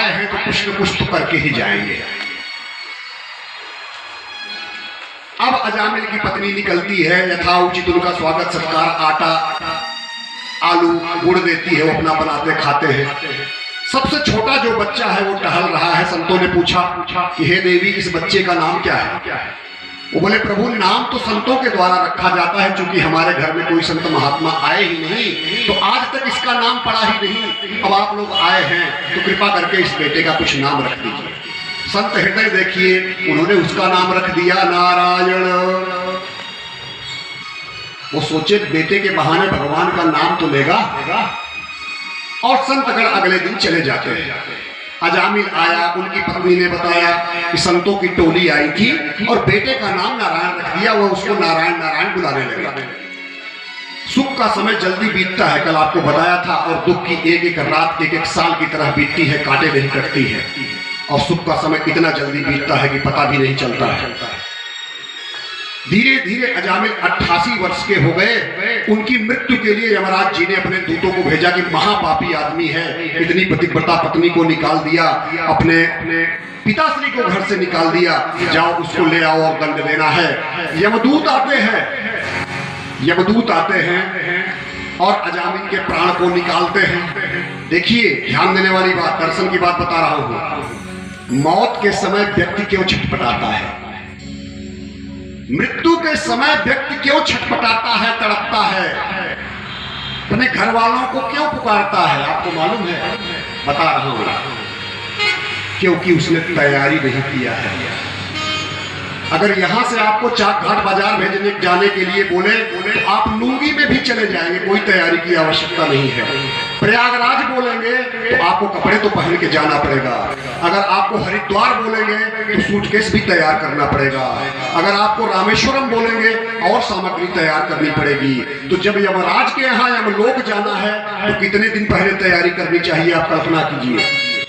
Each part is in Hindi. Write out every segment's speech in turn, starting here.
आए हैं तो कुछ न कुछ तो करके ही जाएंगे। अब अजामिल की पत्नी निकलती है, यथाउचित उनका स्वागत सत्कार, आटा आलू गुड़ देती है, वो अपना बनाते खाते हैं। सबसे छोटा जो बच्चा है वो टहल रहा है। संतों ने पूछा कि हे देवी, इस बच्चे का नाम क्या है? वो बोले प्रभु, नाम तो संतों के द्वारा रखा जाता है, क्योंकि हमारे घर में कोई संत महात्मा आए ही नहीं तो आज तक इसका नाम पड़ा ही नहीं। अब आप लोग आए हैं तो कृपा करके इस बेटे का कुछ नाम रख दीजिए। संत हृदय देखिए, उन्होंने उसका नाम रख दिया नारायण। वो सोचे बेटे के बहाने भगवान का नाम तो लेगा, और संतगण अगले दिन चले जाते हैं। अजामिल आया, उनकी पत्नी ने बताया कि संतों की टोली आई थी और बेटे का नाम नारायण रख दिया। वह उसको नारायण नारायण बुलाने लगा। सुख का समय जल्दी बीतता है, कल आपको बताया था, और दुख की एक एक रात एक एक साल की तरह बीतती है, कांटे नहीं कटती है। और सुख का समय इतना जल्दी बीतता है कि पता भी नहीं चलता है। धीरे धीरे अजामिल 88 वर्ष के हो गए। उनकी मृत्यु के लिए यमराज जी ने अपने दूतों को भेजा कि महापापी आदमी है, इतनी पतिव्रता पत्नी को निकाल दिया, अपने पिताश्री को घर से निकाल दिया, जाओ उसको ले आओ और दंड देना है। यमदूत आते हैं और अजामिल के प्राण को निकालते हैं। देखिए, ध्यान देने वाली बात, दर्शन की बात बता रहा हूं। मौत के समय व्यक्ति क्यों छटपटाता है? मृत्यु के समय व्यक्ति क्यों छटपटाता है, तड़पता है, अपने घर वालों को क्यों पुकारता है? आपको मालूम है? बता रहा हूं, क्योंकि उसने तैयारी नहीं किया है। अगर यहां से आपको चाक घाट बाजार भेजने जाने के लिए बोले तो आप लुंगी में भी चले जाएंगे, कोई तैयारी की आवश्यकता नहीं है। प्रयागराज बोलेंगे तो आपको कपड़े तो पहन के जाना पड़ेगा। अगर आपको हरिद्वार बोलेंगे तो सूटकेस भी तैयार करना पड़ेगा। अगर आपको रामेश्वरम बोलेंगे और सामग्री तैयार करनी पड़ेगी। तो जब यमराज के यहाँ यमलोक जाना है तो कितने दिन पहले तैयारी करनी चाहिए, आप कल्पना कीजिए।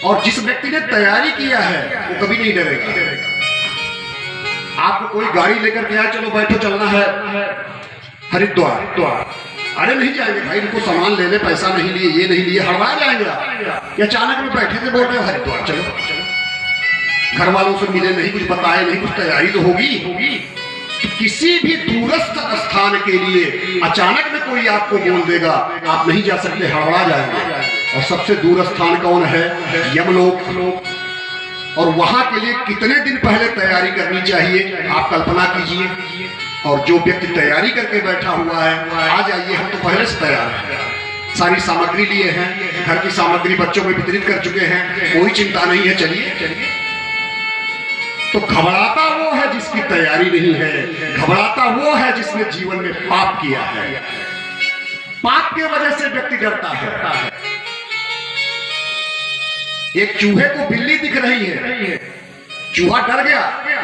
और जिस व्यक्ति ने तैयारी किया है वो कभी नहीं डरेगा। आपको कोई गाड़ी लेकर के आए, चलो बैठो चलना है हरिद्वार, अरे नहीं जाएंगे भाई, इनको सामान ले ले, पैसा नहीं लिए, ये नहीं लिए, हड़बड़ा जाएंगे। या अचानक में बैठे थे, बोल रहे हो हरिद्वार चलो, घर वालों से मिले नहीं, कुछ बताए नहीं, कुछ तैयारी तो होगी। तो किसी भी दूरस्थ स्थान के लिए अचानक में कोई आपको बोल देगा आप नहीं जा सकते, हड़बड़ा जाएंगे। और सबसे दूर स्थान कौन है? यमलोक। और वहां के लिए कितने दिन पहले तैयारी करनी चाहिए, आप कल्पना कीजिए। और जो व्यक्ति तैयारी करके बैठा हुआ है, आ जाइए हम तो पहले से तैयार हैं, सारी सामग्री लिए हैं, घर की सामग्री बच्चों में वितरित कर चुके हैं, कोई चिंता नहीं है, चलिए। तो घबराता वो है जिसकी तैयारी नहीं है, घबराता वो है जिसने जीवन में पाप किया है। पाप की वजह से व्यक्ति डरता है। एक चूहे को बिल्ली दिख रही है, चूहा डर गया,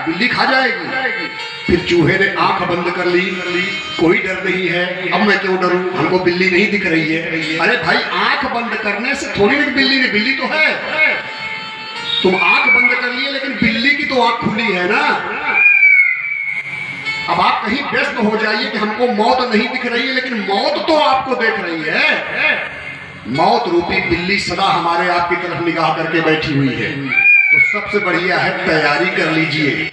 बिल्ली खा जाएगी। फिर चूहे ने आंख बंद कर ली, कोई डर नहीं है, अब मैं क्यों डरूं, हमको बिल्ली नहीं दिख रही है। अरे भाई, आंख बंद करने से थोड़ी नहीं बिल्ली तो है, तुम आंख बंद कर लिए लेकिन बिल्ली की तो आंख खुली है ना। अब आप कहीं व्यस्त हो जाइए कि हमको मौत नहीं दिख रही है, लेकिन मौत तो आपको देख रही है। मौत रूपी बिल्ली सदा हमारे आपकी तरफ निगाह करके बैठी हुई है। तो सबसे बढ़िया है तैयारी कर लीजिए।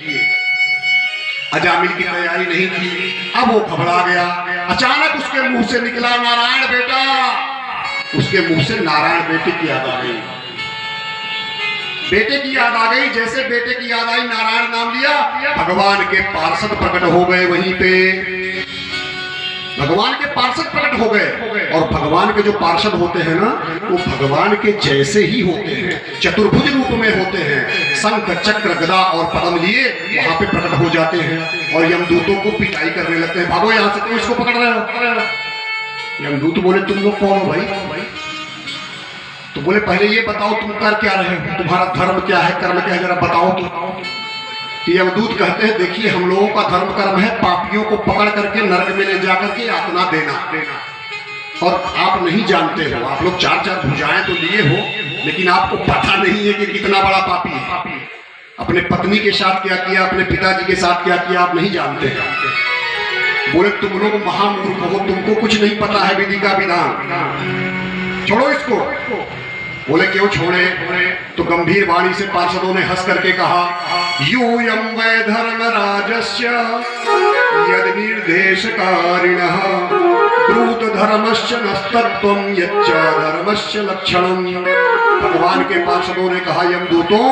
अजामिल की तैयारी नहीं की, अब वो घबरा गया। अचानक उसके मुंह से निकला नारायण बेटा। उसके मुंह से नारायण बेटे की याद आ गई, बेटे की याद आ गई। जैसे बेटे की याद आई, नारायण नाम लिया, भगवान के पार्षद प्रकट हो गए वहीं पे। भगवान के पार्षद प्रकट हो गए। और भगवान के जो पार्षद होते हैं ना, वो भगवान के जैसे ही होते हैं, चतुर्भुज रूप में होते हैं, शंख चक्र गदा और पद्म लिए वहां पे प्रकट हो जाते हैं और यमदूतों को पिटाई करने लगते हैं। भागो यहां से, क्यों इसको पकड़ रहे हो? यमदूत बोले तुम लोग कौन हो भाई? तो बोले पहले ये बताओ तुम कर क्या रहे हो, तुम्हारा धर्म क्या है, कर्म क्या है, जरा बताओ तो। यमदूत कहते हैं देखिए, हम लोगों का धर्म कर्म है पापियों को पकड़ करके नरक में ले जाकर के यातना देना। और आप नहीं जानते हो, आप लोग चार चार भुजाएं तो लिए हो, लेकिन आपको पता नहीं है कि कितना बड़ा पापी है। अपने पत्नी के साथ क्या किया, अपने पिताजी के साथ क्या किया, आप नहीं जानते। बोले तुम लोग महामूर्ख हो, तुमको कुछ नहीं पता है विधि का विधान, छोड़ो इसको। बोले क्यों छोड़े? तो गंभीर वाणी से पार्षदों ने हंस करके कहा, यूयं वै धर्मराजस्य यदि निर्देशकारिणः ब्रूत धर्मस्य नस्तत्वं यच्च धर्मस्य लक्षणम्। भगवान के पार्षदों ने कहा, यमदूतों,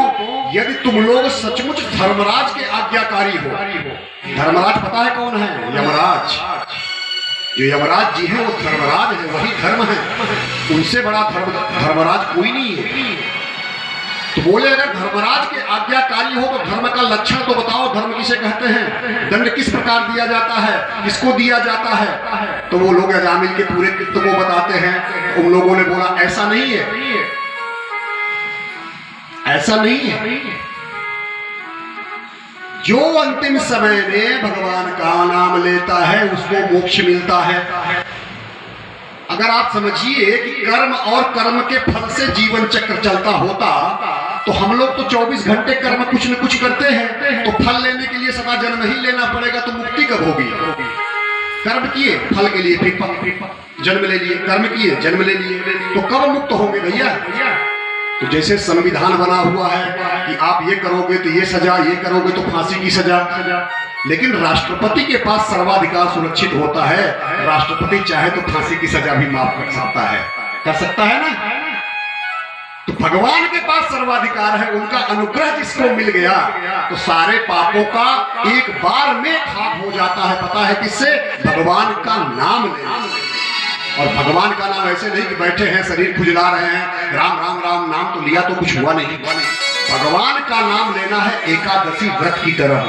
यदि तुम लोग सचमुच धर्मराज के आज्ञाकारी हो, धर्मराज पता है कौन है? यमराज। जो यमराज जी है वो धर्मराज है, वही धर्म है, उनसे बड़ा धर्मराज कोई नहीं है। तो बोले अगर धर्मराज के आज्ञाकारी हो तो धर्म का लक्षण तो बताओ, धर्म किसे कहते हैं, दंड किस प्रकार दिया जाता है, किसको दिया जाता है? तो वो लोग अजामिल के पूरे कृत्य को बताते हैं। उन लोगों ने बोला ऐसा नहीं है, ऐसा नहीं है। जो अंतिम समय में भगवान का नाम लेता है उसको मोक्ष मिलता है। अगर आप समझिए कि कर्म और कर्म के फल से जीवन चक्र चलता होता तो हम लोग तो 24 घंटे कर्म कुछ न कुछ करते हैं, तो फल लेने के लिए सदा जन्म ही लेना पड़ेगा, तो मुक्ति कब होगी? कर्म किए फल के लिए, फिर जन्म ले लिए, कर्म किए जन्म ले लिए, तो कब मुक्त होंगे भैया? तो जैसे संविधान बना हुआ है कि आप ये करोगे तो ये सजा, ये करोगे तो फांसी की सजा, लेकिन राष्ट्रपति के पास सर्वाधिकार सुरक्षित होता है। राष्ट्रपति चाहे तो फांसी की सजा भी माफ कर सकता है, कर सकता है ना? तो भगवान के पास सर्वाधिकार है, उनका अनुग्रह जिसको मिल गया तो सारे पापों का एक बार में खाक हो जाता है। पता है किससे? भगवान का नाम लेने से। और भगवान का नाम ऐसे नहीं कि बैठे हैं शरीर खुजला रहे हैं, राम राम राम नाम तो लिया तो कुछ हुआ नहीं। भगवान का नाम लेना है एकादशी व्रत की तरह।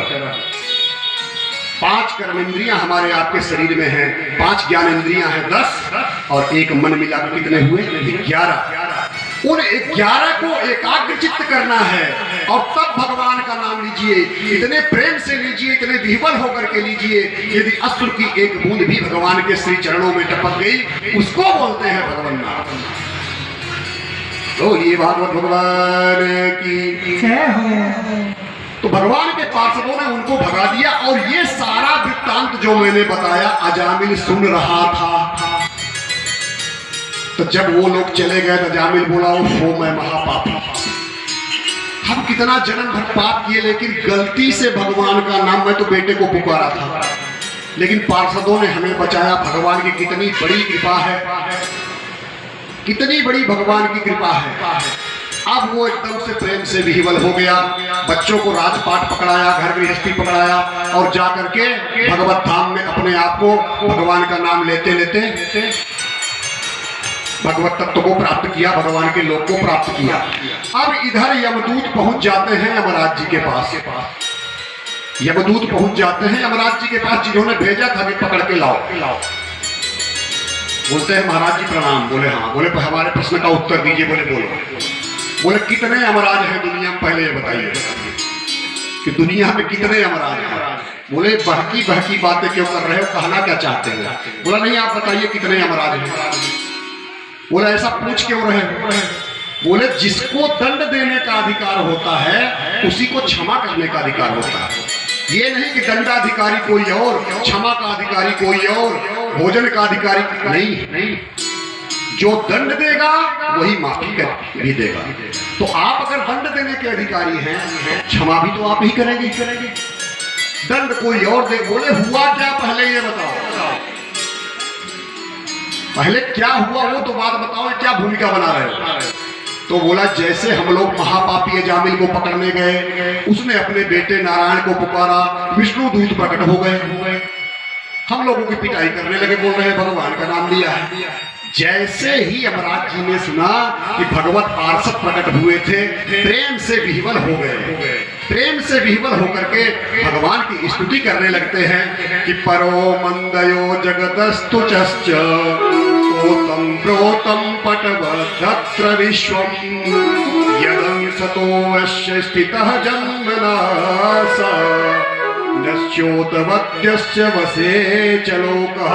5 कर्मेंद्रियां हमारे आपके शरीर में हैं, 5 ज्ञानेंद्रियां हैं 10, और एक मन मिला कितने हुए? 11। उन 11 को एकाग्र चित्त करना है और तब भगवान का नाम लीजिए। इतने प्रेम से लीजिए, इतने विह्वल होकर के लीजिए। यदि अश्रु की एक बूंद भी भगवान के श्री चरणों में टपक गई उसको बोलते हैं भगवान नाम। तो ये भागवत भगवान की जय हो। तो भगवान के पार्षदों ने उनको भगा दिया और ये सारा वृत्तांत जो मैंने बताया अजामिल सुन रहा था। तो जब वो लोग चले गए तो अजामिल बोला, ओ मैं महापापी, हम कितना जन्म भर पाप किए, लेकिन गलती से भगवान का नाम, मैं तो बेटे को पुकारा था, लेकिन पार्षदों ने हमें बचाया। भगवान की कितनी बड़ी कृपा है, कितनी बड़ी भगवान की कृपा है। अब वो एकदम से प्रेम से विह्वल हो गया, बच्चों को राजपाट पकड़ाया, घर गृहस्थी पकड़ाया और जाकर के भगवत धाम में अपने आप को भगवान का नाम लेते लेते भगवत तत्व को प्राप्त किया, भगवान के लोक को प्राप्त किया। अब इधर यमदूत पहुंच जाते हैं यमराज जी के पास। यमदूत पहुंच जाते हैं यमराज जी के पास, जिन्होंने भेजा था कि पकड़ के लाओ। बोलते हैं महाराज जी प्रणाम। बोले हाँ। बोले हमारे प्रश्न का उत्तर दीजिए। बोले बोलो। बोले कितने यमराज हैं दुनिया में, पहले ये बताइए कि दुनिया में कितने यमराज हैं। बोले बहकी बहकी बातें क्यों कर रहे हो, कहना क्या चाहते हैं? बोला नहीं आप बताइए कितने यमराज हैं। बोला ऐसा पूछ क्यों रहे हो? बोले जिसको दंड देने का अधिकार होता है उसी को क्षमा करने का अधिकार होता है। ये नहीं कि दंडाधिकारी कोई और, क्षमा का अधिकारी कोई और, भोजन का अधिकारी नहीं। जो दंड देगा वही माफी भी देगा। तो आप अगर दंड देने के अधिकारी हैं, क्षमा भी तो आप ही करेंगे। दंड कोई और दे। बोले हुआ क्या पहले ये बताओ, पहले क्या हुआ वो तो बात बताओ, क्या भूमिका बना रहे हो? तो बोला जैसे हम लोग महापापी अजामिल को पकड़ने गए, उसने अपने बेटे नारायण को पुकारा, विष्णु दूत प्रकट हो गए, हम लोगों की पिटाई करने लगे, बोल रहे भगवान का नाम लिया है। जैसे ही यमराज जी ने सुना कि भगवत पार्षद प्रकट हुए थे, प्रेम से विह्वल हो गए। प्रेम से विह्वल होकर के भगवान की स्तुति करने लगते हैं कि परो मंदयो जगतस्तुचश्च ओतम प्रोतम पटवत्र विश्वम यदं सतोऽस्य स्थितः जन्मनासा नश्योतवद्यस्य वसे च लोकः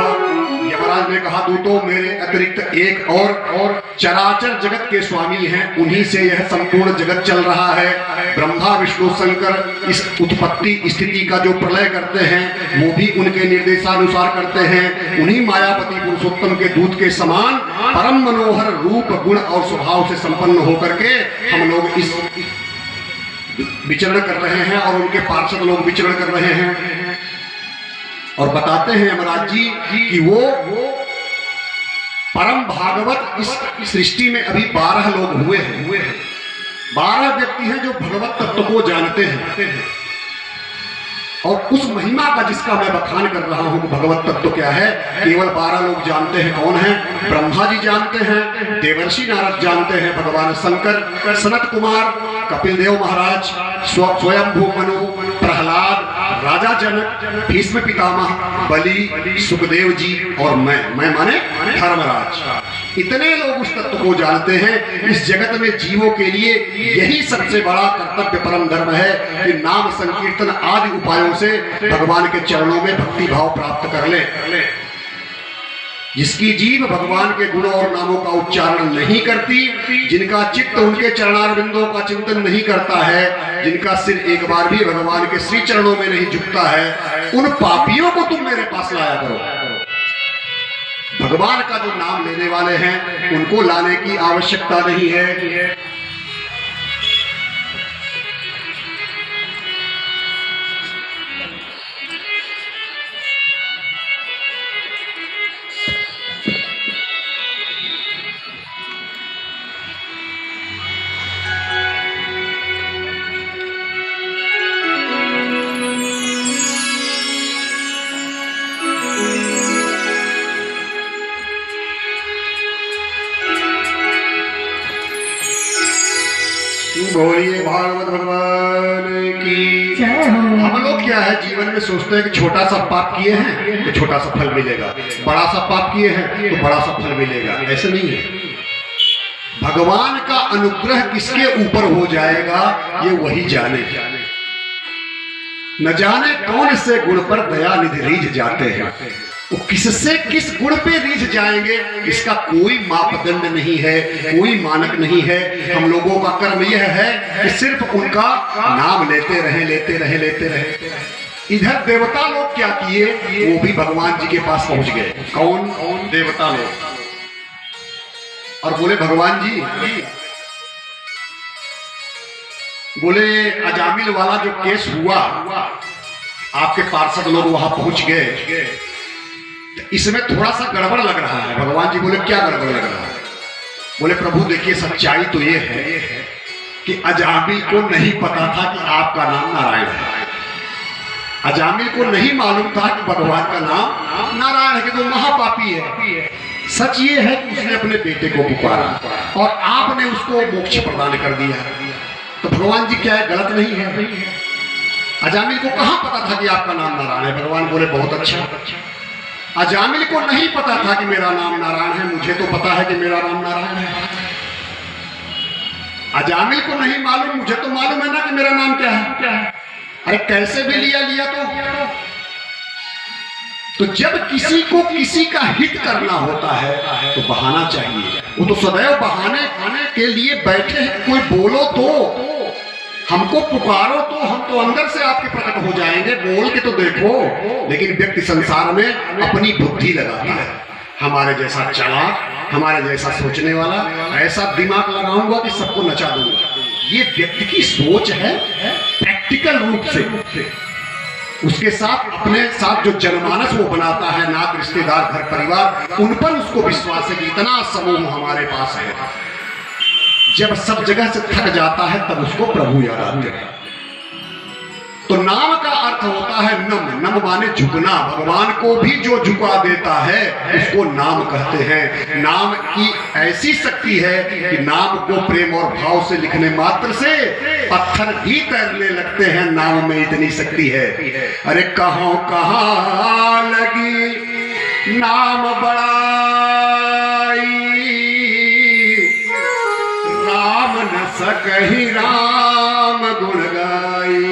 यमराज ने कहा दूतों, मेरे अतिरिक्त एक और चराचर जगत के स्वामी हैं, उन्हीं से यह संपूर्ण जगत चल रहा है। ब्रह्मा विष्णु शंकर इस उत्पत्ति स्थिति का जो प्रलय करते हैं वो भी उनके निर्देशानुसार करते हैं। उन्हीं मायापति पुरुषोत्तम के दूत के समान परम मनोहर रूप गुण और स्वभाव से संपन्न होकर के हम लोग इस विचरण कर रहे हैं और उनके पार्षद लोग विचरण कर रहे हैं। और बताते हैं यमराज जी कि वो परम भागवत इस सृष्टि में अभी 12 लोग हुए हैं। 12 व्यक्ति हैं जो भगवत तत्व को जानते हैं और उस महिमा का जिसका मैं बखान कर रहा हूं, भगवत तत्व क्या है, केवल 12 लोग जानते हैं। कौन है? ब्रह्मा जी जानते हैं, देवर्षि नारद जानते हैं, भगवान शंकर, सनत कुमार, कपिल देव महाराज, स्वयंभू मनु, प्रहलाद, राजा जनक, भीष्म पितामह, बलि, सुखदेव जी और मैं माने धर्मराज। इतने लोग उस तत्व को जानते हैं। इस जगत में जीवों के लिए यही सबसे बड़ा कर्तव्य परम धर्म है कि नाम संकीर्तन आदि उपायों से भगवान के चरणों में भक्ति भाव प्राप्त कर ले। जिसकी जीव भगवान के गुणों और नामों का उच्चारण नहीं करती, जिनका चित्त उनके चरणारविंदों का चिंतन नहीं करता है, जिनका सिर एक बार भी भगवान के श्री चरणों में नहीं झुकता है, उन पापियों को तुम मेरे पास लाया करो। भगवान का जो नाम लेने वाले हैं उनको लाने की आवश्यकता नहीं है। बोलिए भागवत भगवान की। हम लोग क्या है जीवन में सोचते हैं कि छोटा सा पाप किए हैं तो छोटा सा फल मिलेगा, बड़ा सा पाप किए हैं तो बड़ा सा फल मिलेगा। ऐसे नहीं है। भगवान का अनुग्रह किसके ऊपर हो जाएगा ये वही जाने। न जाने कौन से गुण पर दया निधि रीझ जाते हैं, वो किससे किस गुण पे रीझ जाएंगे इसका कोई मापदंड नहीं है, कोई मानक नहीं है। हम लोगों का कर्म यह है कि सिर्फ उनका नाम लेते रहे। इधर देवता लोग क्या किए, वो भी भगवान जी के पास पहुंच गए। कौन? देवता लोग। और बोले भगवान जी, बोले अजामिल वाला जो केस हुआ, आपके पार्षद लोग वहां पहुंच गए, इसमें थोड़ा सा गड़बड़ लग रहा है। भगवान जी बोले क्या गड़बड़ लग रहा है? बोले प्रभु देखिए सच्चाई तो ये है कि अजामिल को नहीं पता था कि आपका नाम नारायण है। अजामिल को नहीं मालूम था कि भगवान का नाम नारायण है, कि वो महापापी है। सच ये है कि उसने अपने बेटे को पुकारा और आपने उसको मोक्ष प्रदान कर दिया। तो भगवान जी क्या है, गलत नहीं है। अजामिल को कहां पता था कि आपका नाम नारायण है? भगवान बोले बहुत अच्छा। अजामिल को नहीं पता था कि मेरा नाम नारायण है, मुझे तो पता है कि मेरा नाम नारायण है। अजामिल को नहीं मालूम, मुझे तो मालूम है ना कि मेरा नाम क्या है। अरे कैसे भी लिया तो जब किसी को किसी का हित करना होता है तो बहाना चाहिए। वो तो सदैव बहाने के लिए बैठे हैं। कोई बोलो तो, हमको पुकारो तो हम तो अंदर से आपके प्रकट हो जाएंगे, बोल के तो देखो। लेकिन व्यक्ति संसार में अपनी बुद्धि लगाता है। हमारे जैसा चालाक, हमारे जैसा सोचने वाला, ऐसा दिमाग लगाऊंगा कि सबको नचा दूंगा। ये व्यक्ति की सोच है। प्रैक्टिकल रूप से उसके साथ, अपने साथ जो जनमानस वो बनाता है, नात रिश्तेदार घर परिवार, उन पर उसको विश्वास है कि इतना समूह हमारे पास है। जब सब जगह से थक जाता है तब उसको प्रभु याद आते हैं। तो नाम का अर्थ होता है नम माने झुकना। भगवान को भी जो झुका देता है उसको नाम कहते हैं। नाम की ऐसी शक्ति है कि नाम को प्रेम और भाव से लिखने मात्र से पत्थर भी तैरने लगते हैं। नाम में इतनी शक्ति है। अरे कहाँ लगी नाम बड़ाई, राम न सकहि राम गुण गाई।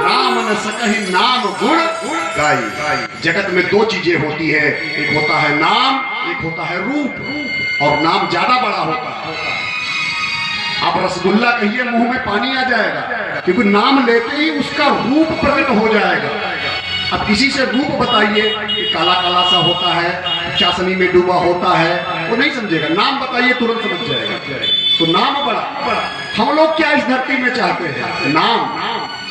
राम न सकहि नाम गुण गाय। जगत में दो चीजें होती है, एक होता है नाम, एक होता है रूप। और नाम ज्यादा बड़ा होता है। आप रसगुल्ला कहिए मुंह में पानी आ जाएगा, क्योंकि नाम लेते ही उसका रूप प्रकट हो जाएगा। अब किसी से रूप बताइए कि काला काला सा होता है, चाशनी में डूबा होता है, वो नहीं समझेगा। नाम बताइए तुरंत समझ जाएगा। तो नाम बड़ा। हम लोग क्या इस धरती में चाहते हैं? नाम।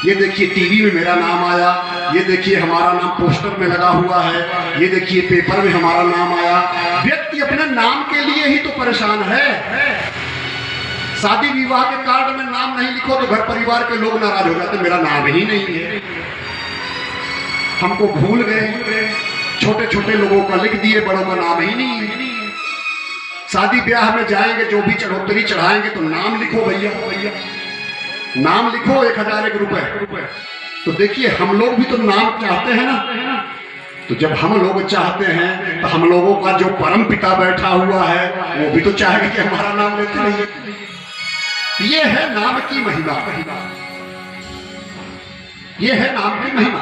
ये देखिए टीवी में मेरा नाम आया, ये देखिए हमारा नाम पोस्टर में लगा हुआ है, ये देखिए पेपर में हमारा नाम आया। व्यक्ति अपने नाम के लिए ही तो परेशान है। शादी विवाह के कार्ड में नाम नहीं लिखो तो घर परिवार के लोग नाराज हो जाते, मेरा नाम ही नहीं है, हमको भूल गए। छोटे छोटे लोगों का लिख दिए, बड़ों का नाम ही नहीं है। शादी ब्याह में जाएंगे, जो भी चढ़ोतरी चढ़ाएंगे तो नाम लिखो भैया, नाम लिखो 1001 रुपए। तो देखिए हम लोग भी तो नाम चाहते हैं ना। तो जब हम लोग चाहते हैं तो हम लोगों का जो परम पिता बैठा हुआ है वो भी तो चाहेगा कि हमारा नाम लेते रहिए। ये है नाम की महिमा, ये है नाम की महिमा।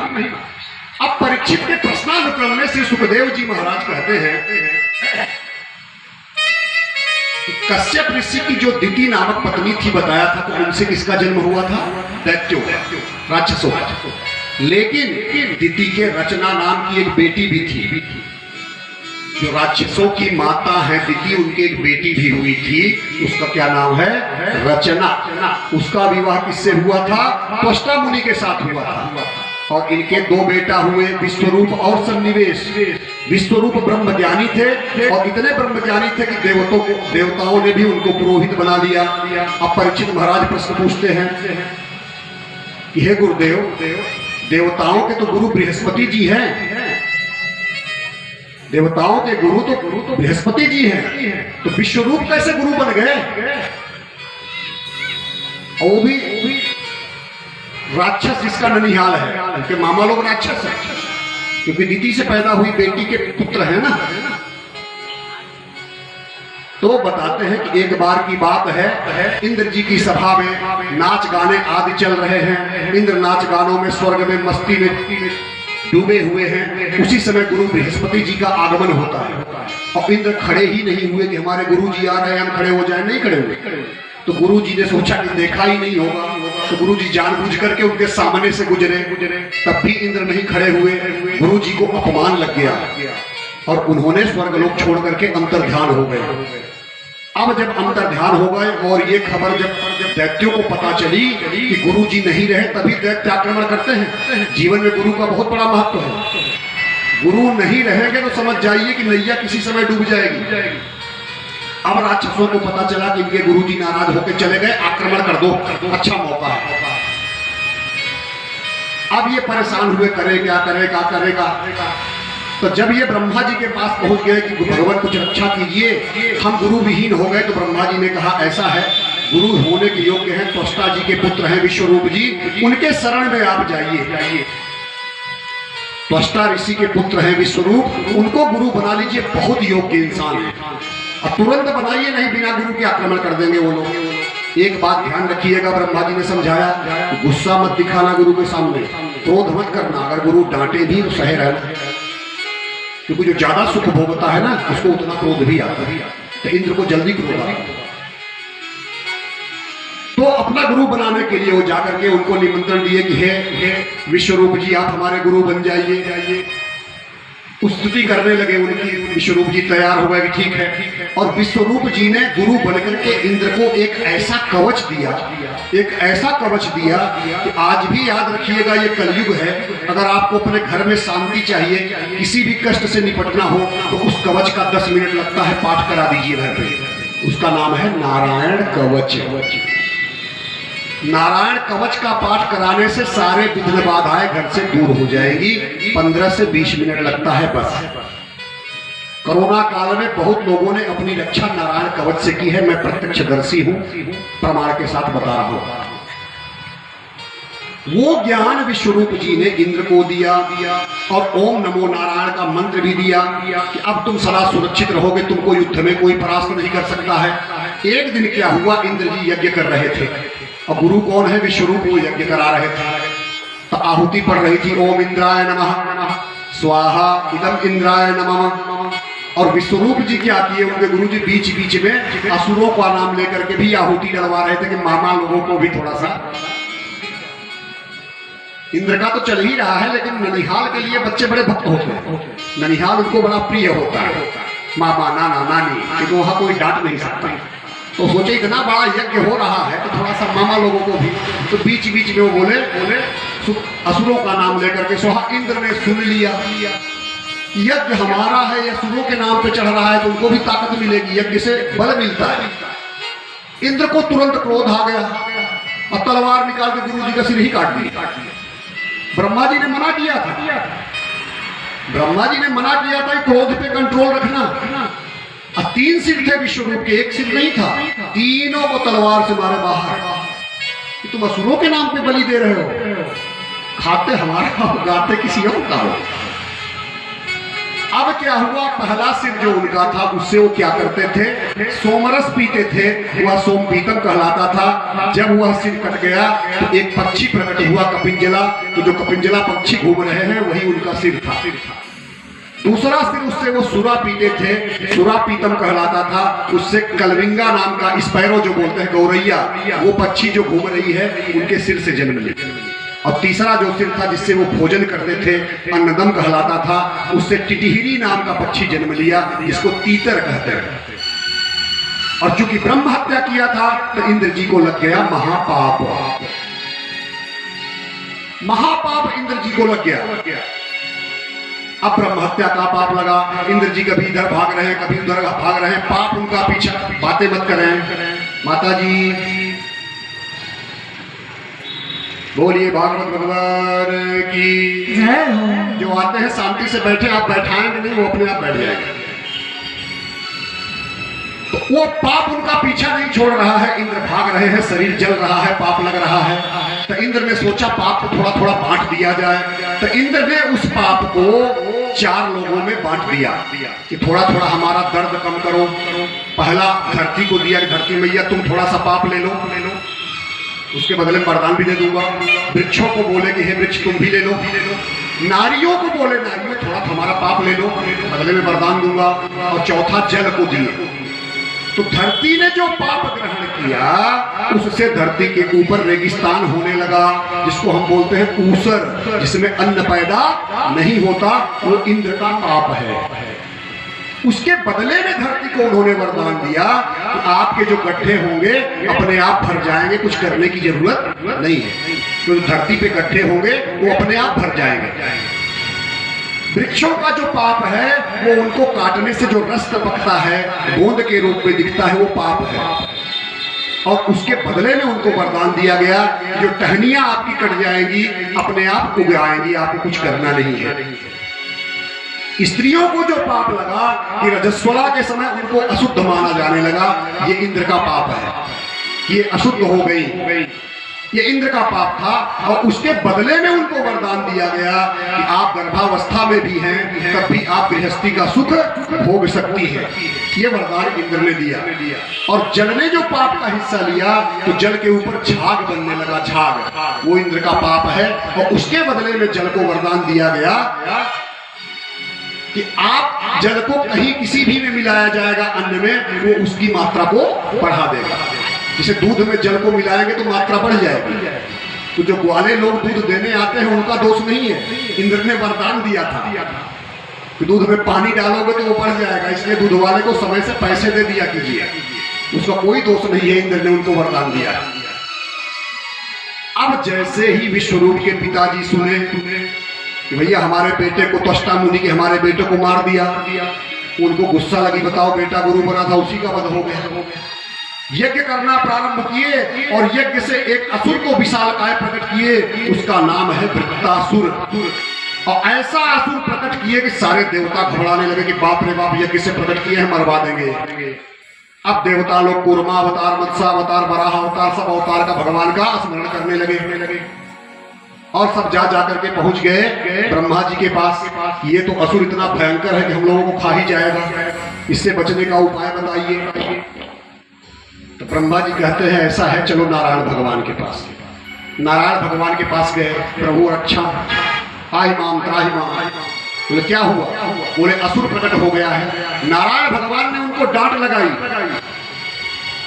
अब परीक्षित के प्रश्नानुक्रम में श्री सुखदेव जी महाराज कहते हैं कि कश्यप ऋषि की जो दिति नामक पत्नी थी बताया था, तो उनसे किसका जन्म हुआ था? दैत्यों, राक्षसों का। लेकिन दिति के रचना नाम की एक बेटी भी थी। जो राक्षसों की माता है दिति, उनकी एक बेटी भी हुई थी, उसका क्या नाम है? रचना। उसका विवाह किससे हुआ था? त्वष्टा मुनि के साथ हुआ था। और इनके दो बेटा हुए, विश्वरूप और सन्निवेश। विश्वरूप ब्रह्मज्ञानी थे और इतने ब्रह्मज्ञानी थे कि देवताओं ने भी उनको पुरोहित बना लिया। अब परीक्षित महाराज प्रश्न पूछते हैं कि हे गुरुदेव, देवताओं के तो गुरु बृहस्पति जी हैं, देवताओं के गुरु तो बृहस्पति जी हैं, तो विश्वरूप कैसे गुरु बन गए? और वो भी राक्षस जिसका ननिहाल है, उनके मामा लोग राक्षस हैं, क्योंकि दिति से पैदा हुई बेटी के पुत्र है ना। तो बताते हैं कि एक बार की बात है, इंद्र जी की सभा में नाच गाने आदि चल रहे हैं। इंद्र नाच गानों में स्वर्ग में मस्ती में डूबे हुए हैं। उसी समय गुरु बृहस्पति जी का आगमन होता है और इंद्र खड़े ही नहीं हुए कि हमारे गुरु जी आ रहे हैं, हम खड़े हो जाए, नहीं खड़े हुए। तो गुरु जी ने सोचा कि देखा ही नहीं होगा, तो गुरु जी जानबूझ करके उनके सामने से गुजरे। तब भी इंद्र नहीं खड़े हुए। गुरु जी को अपमान लग गया और उन्होंने स्वर्गलोक छोड़ करके अंतर्ध्यान हो गए। अब जब अंतर्ध्यान हो गए और ये खबर जब दैत्यों को पता चली कि गुरु जी नहीं रहे, तभी दैत्य आक्रमण करते हैं। जीवन में गुरु का बहुत बड़ा महत्व है। गुरु नहीं रहेंगे तो समझ जाइए कि नैया किसी समय डूब जाएगी। अब राक्षसों को पता चला कि इनके गुरु जी नाराज होकर चले गए, आक्रमण कर दो, अच्छा मौका है। अब ये परेशान हुए, करे क्या करेगा। तो जब ये ब्रह्मा जी के पास पहुंच गए कि भगवान कुछ रक्षा कीजिए, हम गुरु विहीन हो गए, तो ब्रह्मा जी ने कहा ऐसा है, गुरु होने के योग्य हैं त्वष्टा जी के पुत्र हैं विश्वरूप जी, उनके शरण में आप जाइए। त्वष्टा ऋषि के पुत्र हैं विश्वरूप, उनको गुरु बना लीजिए, बहुत योग्य इंसान है। अब तुरंत बनाइए, नहीं बिना गुरु के आक्रमण कर देंगे वो लोग। एक बात ध्यान रखिएगा, ब्रह्मा जी ने समझाया, गुस्सा मत दिखाना गुरु के सामने, क्रोध मत करना। अगर गुरु डांटे भी तो सहे रहना, क्योंकि जो ज्यादा सुख भोगता है ना, उसको उतना क्रोध भी आता है। तो इंद्र को जल्दी क्रोध आता है। तो अपना गुरु बनाने के लिए वो जाकर के उनको निमंत्रण दिए कि हे विश्वरूप जी, आप हमारे गुरु बन जाइए। स्तुति करने लगे उनकी। विश्वरूप जी तैयार हो गए कि ठीक है। और विश्वरूप जी ने गुरु बनकर के इंद्र को एक ऐसा कवच दिया कि आज भी याद रखिएगा, ये कलयुग है। अगर आपको अपने घर में शांति चाहिए, किसी भी कष्ट से निपटना हो, तो उस कवच का 10 मिनट लगता है, पाठ करा दीजिए घर पे। उसका नाम है नारायण कवच। नारायण कवच का पाठ कराने से सारे विघ्न बाधाएं घर से दूर हो जाएगी। 15 से 20 मिनट लगता है बस। कोरोना काल में बहुत लोगों ने अपनी रक्षा नारायण कवच से की है। मैं प्रत्यक्षदर्शी हूं, प्रमाण के साथ बता रहा हूं। वो ज्ञान विश्वरूप जी ने इंद्र को दिया और ओम नमो नारायण का मंत्र भी दिया कि अब तुम सदा सुरक्षित रहोगे, तुमको युद्ध में कोई परास्त नहीं कर सकता है। एक दिन क्या हुआ, इंद्र जी यज्ञ कर रहे थे और गुरु कौन है? विश्वरूप, वो यज्ञ करा रहे थे। तो आहुति पढ़ रही थी, ओम इंद्राय नमः स्वाहा इदम इंद्राय नमः। और विश्वरूप जी क्या किए, उनके गुरु जी बीच बीच में असुरों का नाम लेकर के भी आहुति डलवा रहे थे कि मामा लोगों को भी थोड़ा सा। इंद्र का तो चल ही रहा है, लेकिन ननिहाल के लिए बच्चे बड़े भक्त होते हैं, ननिहाल उनको बड़ा प्रिय होता है, मामा नाना नानी, क्योंकि वहां कोई डांट नहीं सकता। तो सोचे इतना बड़ा यज्ञ हो रहा है तो थोड़ा सा मामा लोगों को भी, तो बीच बीच में वो बोले असुरों का नाम लेकर के। सोहा इंद्र ने सुन लिया, यज्ञ हमारा है, ये असुरों के नाम पे चढ़ रहा है तो उनको भी ताकत मिलेगी, यज्ञ से बल मिलता है। इंद्र को तुरंत क्रोध आ गया और तलवार निकाल के गुरु जी का सिर ही काट दिया। ब्रह्मा जी ने मना किया था, ब्रह्मा जी ने मना किया था क्रोध पे कंट्रोल रखना। और 3 सिर थे विश्वरूप के, एक सिर नहीं था, तीनों को तलवार से मारे बाहर। तुम असुरों के नाम पे बलि दे रहे हो, खाते हमारा हो, गाते किसी और का हो। अब क्या हुआ, पहला सिर जो उनका था उससे वो क्या करते थे, सोमरस पीते थे, वह सोमपीतम कहलाता था। जब वह सिर कट गया तो एक पक्षी प्रकट हुआ, कपिंजला, तो जो कपिंजला पक्षी घूम रहे हैं वही उनका सिर था। दूसरा सिर उससे वो सुरा पीते थे, सुरा पीतम कहलाता था, उससे कलविंगा नाम का स्पैरो जो बोलते हैं गौरैया, वो पक्षी जो घूम रही है उनके सिर से जन्म लिया। और तीसरा जो सिर था जिससे वो भोजन करते थे, अन्नदम कहलाता था, उससे टिटिहिरी नाम का पक्षी जन्म लिया, जिसको तीतर कहते हैं। और चूंकि ब्रह्म हत्या किया था तो इंद्र जी को लग गया महापाप, महापाप इंद्र जी को लग गया। अब ब्रह्म हत्या का पाप लगा, इंद्र जी कभी इधर भाग रहे हैं, कभी उधर भाग रहे हैं, पाप उनका पीछा। बातें मत करें माता जी, बोलिए भागवत भगवान की। जो आते हैं शांति से बैठे, आप बैठाएंगे नहीं, वो अपने आप बैठ जाएंगे। तो वो पाप उनका पीछा नहीं छोड़ रहा है, इंद्र भाग रहे हैं, शरीर जल रहा है, पाप लग रहा है। तो इंद्र ने सोचा पाप को थोड़ा थोड़ा बांट दिया जाए। तो इंद्र ने उस पाप को 4 लोगों में बांट दिया कि थोड़ा थोड़ा हमारा दर्द कम करो। पहला धरती को दिया कि धरती मैया तुम थोड़ा सा पाप ले लो, उसके बदले में वरदान भी दे दूंगा। वृक्षों को बोले कि हे वृक्ष तुम भी ले लो। नारियों को बोले नारियों थोड़ा हमारा पाप ले लो, बदले में वरदान दूंगा। और चौथा जल को दिए। तो धरती ने जो पाप ग्रहण किया उससे धरती के ऊपर रेगिस्तान होने लगा, जिसको हम बोलते हैं ऊसर, जिसमें अन्न पैदा नहीं होता, वो इंद्र का पाप है। उसके बदले में धरती को उन्होंने वरदान दिया कि आपके जो गड्ढे होंगे अपने आप भर जाएंगे, कुछ करने की जरूरत नहीं है। तो धरती पे गड्ढे होंगे वो अपने आप भर जाएंगे। वृक्षों का जो पाप है वो उनको काटने से जो रस टपकता है, बूंद के रूप में दिखता है, वो पाप है। और उसके बदले में उनको वरदान दिया गया जो टहनियां आपकी कट जाएंगी, अपने आप उग आएंगी, आपको कुछ करना नहीं है। स्त्रियों को जो पाप लगा कि रजस्वला के समय उनको अशुद्ध माना जाने लगा, ये इंद्र का पाप है, ये अशुद्ध हो गई, ये इंद्र का पाप था। और उसके बदले में उनको वरदान दिया गया कि आप गर्भावस्था में भी हैं तब भी आप गृहस्थी का सुख भोग सकती है, ये वरदान इंद्र ने दिया। और जल ने जो पाप का हिस्सा लिया तो जल के ऊपर झाग बनने लगा, झाग, वो इंद्र का पाप है। और उसके बदले में जल को वरदान दिया गया कि आप जल को कहीं किसी भी में मिलाया जाएगा अन्न में, वो उसकी मात्रा को बढ़ा देगा। जैसे दूध में जल को मिलाएंगे तो मात्रा बढ़ जाएगी। तो जो ग्वाले लोग दूध देने आते हैं उनका दोष नहीं है, इंद्र ने वरदान दिया था कि दूध में पानी डालोगे तो वो बढ़ जाएगा, इसलिए दूध वाले को समय से पैसे दे दिया कीजिए, उसका कोई दोष नहीं है, इंद्र ने उनको वरदान दिया। अब जैसे ही विश्वरूप के पिताजी सुने कि भैया हमारे बेटे को, त्वष्टा मुनि के हमारे बेटे को मार दिया, उनको गुस्सा लगी, बताओ बेटा गुरु बना था उसी का वध हो गया। यज्ञ करना प्रारंभ किए और यज्ञ से एक असुर को विशालकाय प्रकट किए, उसका नाम है वृत्तासुर। और ऐसा असुर प्रकट किए कि सारे देवता घबराने लगे कि बाप रे बाप, यज्ञ से प्रकट किए हैं, मरवा देंगे। अब देवता लोग कूर्मा अवतार, मत्स्य अवतार, वराह अवतार, सब अवतार का भगवान का स्मरण करने लगे। और सब जा करके पहुंच गए ब्रह्मा जी के पास। ये तो असुर इतना भयंकर है कि हम लोगों को खा ही जाएगा, इससे बचने का उपाय बताइए। तो ब्रह्मा जी कहते हैं ऐसा है, चलो नारायण भगवान के पास। नारायण भगवान के पास गए, प्रभु अच्छा आई माम त्राही माम। बोले क्या हुआ? बोले असुर प्रकट हो गया है। नारायण भगवान ने उनको डांट लगाई,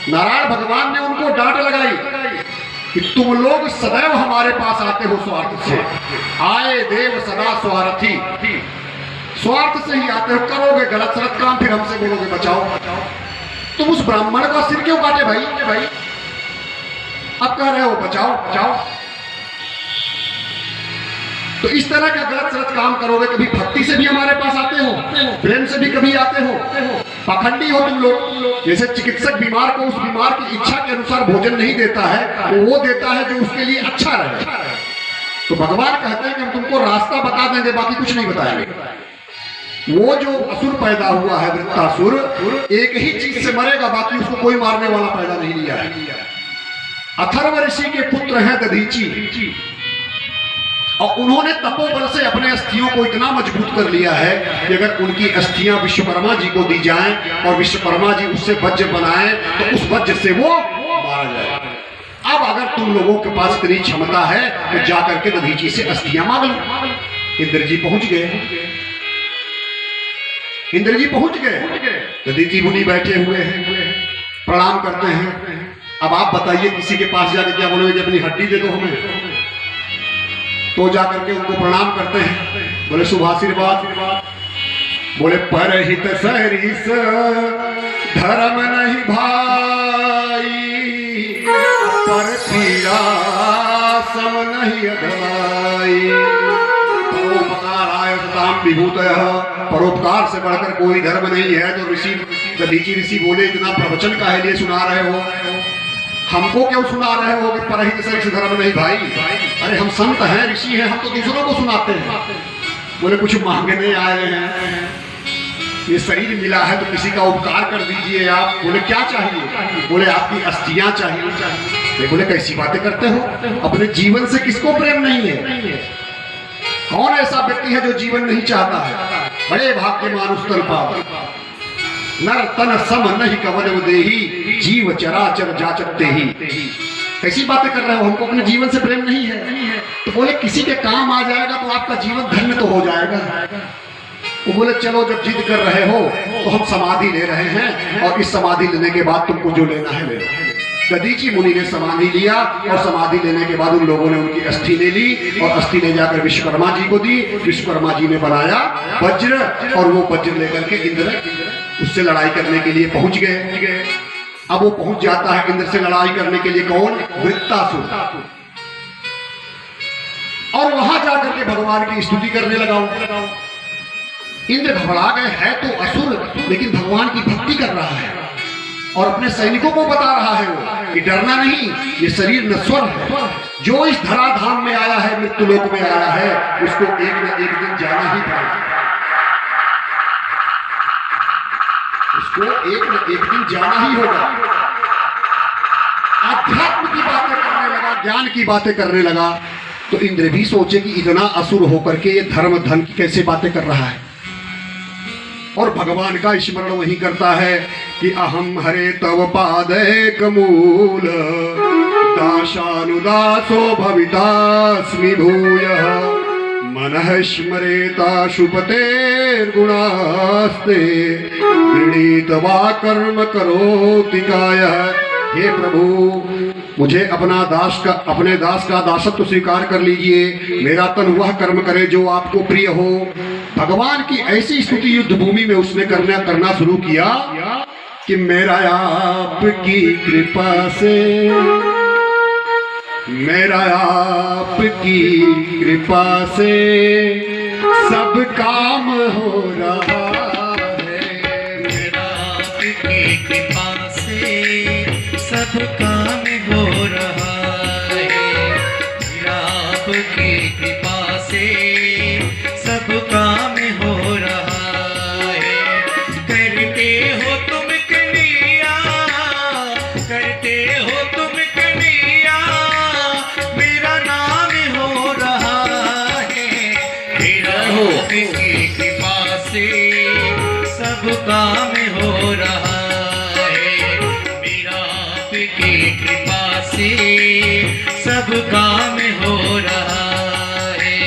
नारायण भगवान ने उनको डांट लगाई कि तुम लोग सदैव हमारे पास आते हो स्वार्थ से, आए देव सदा स्वार्थी, स्वार्थ से ही आते हो, करोगे गलत सलत काम फिर हमसे बोलोगे बचाओ। तुम उस ब्राह्मण का सिर क्यों काटे भाई? अब कह रहे हो बचाओ बचाओ। तो इस तरह का गलत सलत काम करोगे, कभी भक्ति से भी हमारे पास आते हो, प्रेम से भी कभी आते हो, पाखंडी हो तुम लोग। जैसे चिकित्सक बीमार को उस बीमार की इच्छा के अनुसार भोजन नहीं देता है, तो वो देता है जो उसके लिए अच्छा रहे। तो भगवान कहते हैं कि हम तुमको रास्ता बता देंगे, बाकी कुछ नहीं बताएंगे। वो जो असुर पैदा हुआ है वृत्तासुर, एक ही चीज से मरेगा, बाकी उसको कोई मारने वाला पैदा नहीं लिया है। अथर्व ऋषि के पुत्र हैं दधीची, और उन्होंने तपोबल से अपने अस्थियों को इतना मजबूत कर लिया है कि अगर उनकी अस्थियां विश्वकर्मा जी को दी जाएं और विश्वकर्मा जी उससे वज्र बनाएं तो उस वज्र से वो मारा जाए। अब अगर तुम लोगों के पास इतनी क्षमता है तो जाकर के दधीची से अस्थियां मांग लो। इंद्र जी पहुंच गए, इंद्र जी पहुंच गए, दधीची मुनि बैठे हुए हैं, प्रणाम करते हैं। अब आप बताइए किसी के पास जाकर क्या बोलोगे कि अपनी हड्डी दे दो हमें? तो जाकर के उनको प्रणाम करते हैं, बोले शुभ आशीर्वाद। बोले परहित सरिस धर्म नहीं भाई, पर पीड़ा सम नहीं अधवाई। परोपकार आय सताम विभूतयः, परोपकार से बढ़कर कोई धर्म नहीं है। तो ऋषि दधीची ऋषि बोले इतना प्रवचन काहे लिए सुना रहे हो? हमको क्यों सुना रहे हो कि परहित सरिस धर्म नहीं भाई? अरे हम संत हैं, ऋषि हैं, हम तो दूसरों को सुनाते हैं। बोले कुछ मांगने आए हैं, ये शरीर मिला है तो किसी का उपकार कर दीजिए आप। बोले क्या चाहिए? बोले आपकी अस्थियां चाहिए। बोले कैसी बातें करते हो? अपने जीवन से किसको प्रेम नहीं है? कौन ऐसा व्यक्ति है जो जीवन नहीं चाहता है? बड़े भाग्यमान उस तन पाव, नर तन सम नहीं कवल देही, जीव चराचर जाचते ही। कैसी बातें कर रहे हो? हमको अपने जीवन से प्रेम नहीं है। तो बोले किसी के काम आ जाएगा तो आपका जीवन धन्य तो हो जाएगा। वो बोले चलो जब जिद कर रहे हो तो हम समाधि ले रहे हैं, और इस समाधि लेने के बाद तुमको जो लेना है ले लो। दधीची मुनि ने समाधि लिया, और समाधि लेने के बाद उन लोगों ने उनकी अस्थि ले ली, और अस्थि ले जाकर विश्वकर्मा जी को दी। विश्वकर्मा जी ने बनाया वज्र, और वो वज्र लेकर के इंद्र उससे लड़ाई करने के लिए पहुंच गए। अब वो पहुंच जाता है इंद्र से लड़ाई करने के लिए, कौन? वृत्तासुर। और वहां जाकर के भगवान की स्तुति करने लगा। इंद्र घबरा गए, है तो असुर लेकिन भगवान की भक्ति कर रहा है, और अपने सैनिकों को बता रहा है वो कि डरना नहीं, ये शरीर नश्वर है। जो इस धराधाम में आया है, मृत्युलोक में आया है, उसको एक न एक दिन जाना ही पड़ेगा। उसको एक न एक दिन जाना ही होगा। अध्यात्म की बातें करने लगा, ज्ञान की बातें करने लगा। तो इंद्र भी सोचे कि इतना असुर होकर के ये धर्म धन की कैसे बातें कर रहा है, और भगवान का स्मरण वही करता है कि अहम हरे तव पादैक मूल, दासानुदासो भवितास्मि भूयः, मनः स्मरेता शुपतेर्गुणास्ते, गृणीत वा कर्म करोति कायः। हे प्रभु, मुझे अपने दास का दासत्व स्वीकार कर लीजिए, मेरा तन वह कर्म करे जो आपको प्रिय हो। भगवान की ऐसी स्तुति युद्ध भूमि में उसने करना शुरू किया कि मेरा आपकी कृपा से, मेरा आपकी कृपा से सब काम हो रहा है, मेरा आपकी कृपा से सब काम हो रहा है, मेरा आपकी कृपा से सब काम हो रहा है। करते हो तुम कन्हैया, करते हो तुम कन्हैया, मेरा नाम हो रहा है, मेरा आपकी कृपा से सब काम हो रहा है, मेरा आपकी कृपा से सब काम हो रहा है।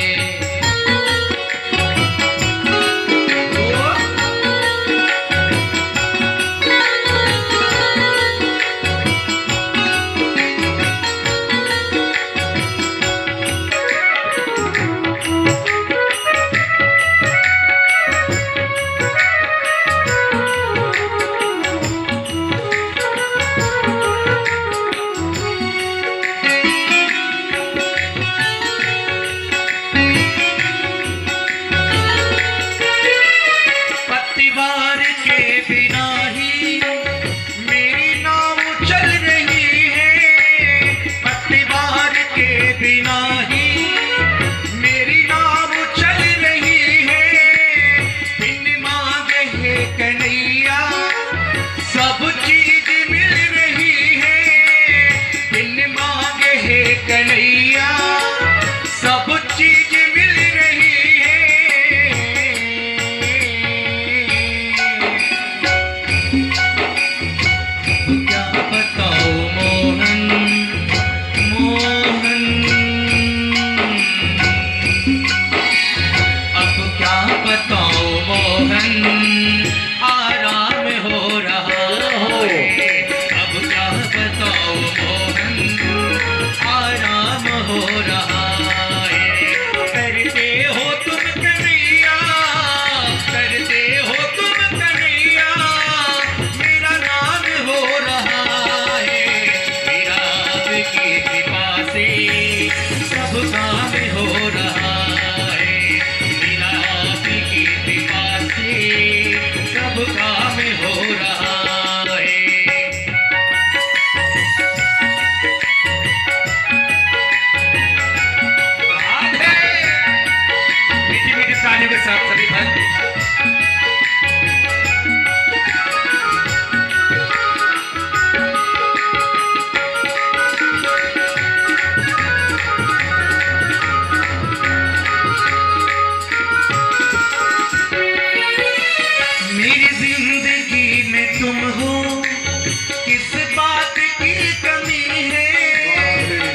पत्तीवार के बिना ही मेरी नाव चल रही है, पत्तीवार के बिना ही मेरी नाव चल रही है। बिन मांगे है कन्हैया सब चीज मिल रही है, बिन मांगे है कन्हैया सब चीज मिल रही है। क्या बताओ मोहन, मोहन, अब क्या बताओ मोहन, आराम हो रहा है। अब क्या बताओ मोहन, आराम हो रहा है। करते हो तुम कन्हैया, करते हो तुम कन्हैया, मेरा नाम हो रहा है। मेरा आपकी कृपा से सब काम हो रहा है, मेरा आपकी कृपा से सब काम हो रहा है। बात है मीठी मीठी तालियों के साथ सभी भाई। मेरी जिंदगी में तुम हो, किस बात की कमी है।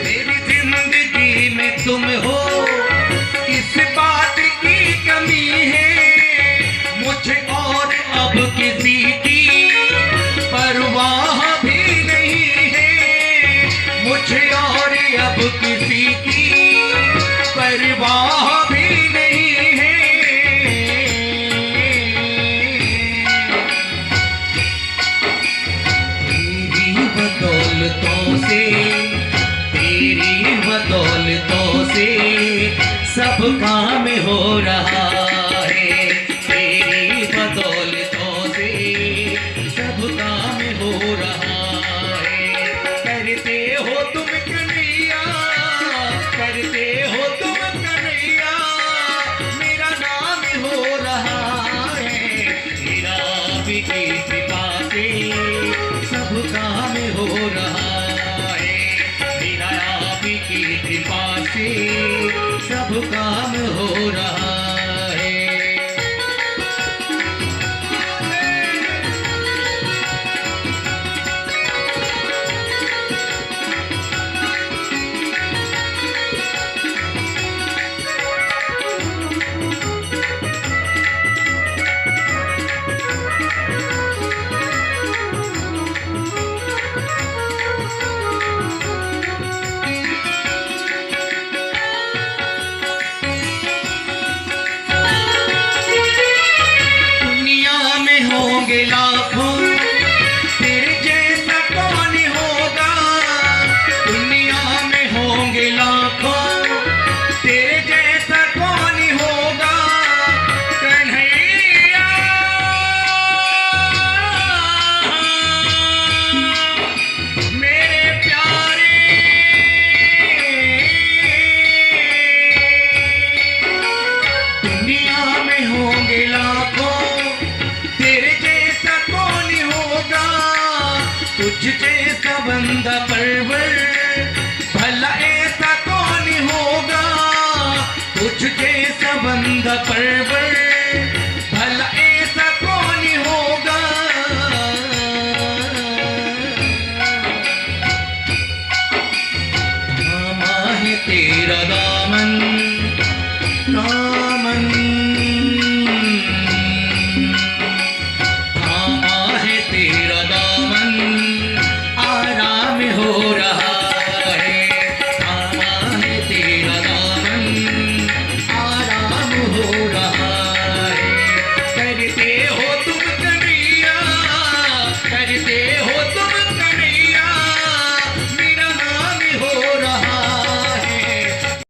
मेरी जिंदगी में तुम हो, किस बात की कमी है। मुझे और अब किसी की परवाह भी नहीं है, मुझे और अब किसी की परवाह भी नहीं है। तेरी बदौलतों से, तेरी बदौलतों से सब काम हो रहा है। तेरी बदौलतों से सब काम हो रहा है। करते हो तुम कन्हैया, करते हो तुम कन्हैया, मेरा नाम हो रहा है। मेरा आपकी कृपा से सब काम हो रहा है, मेरा आपकी कृपा से सब काम हो रहा है। तेरा दास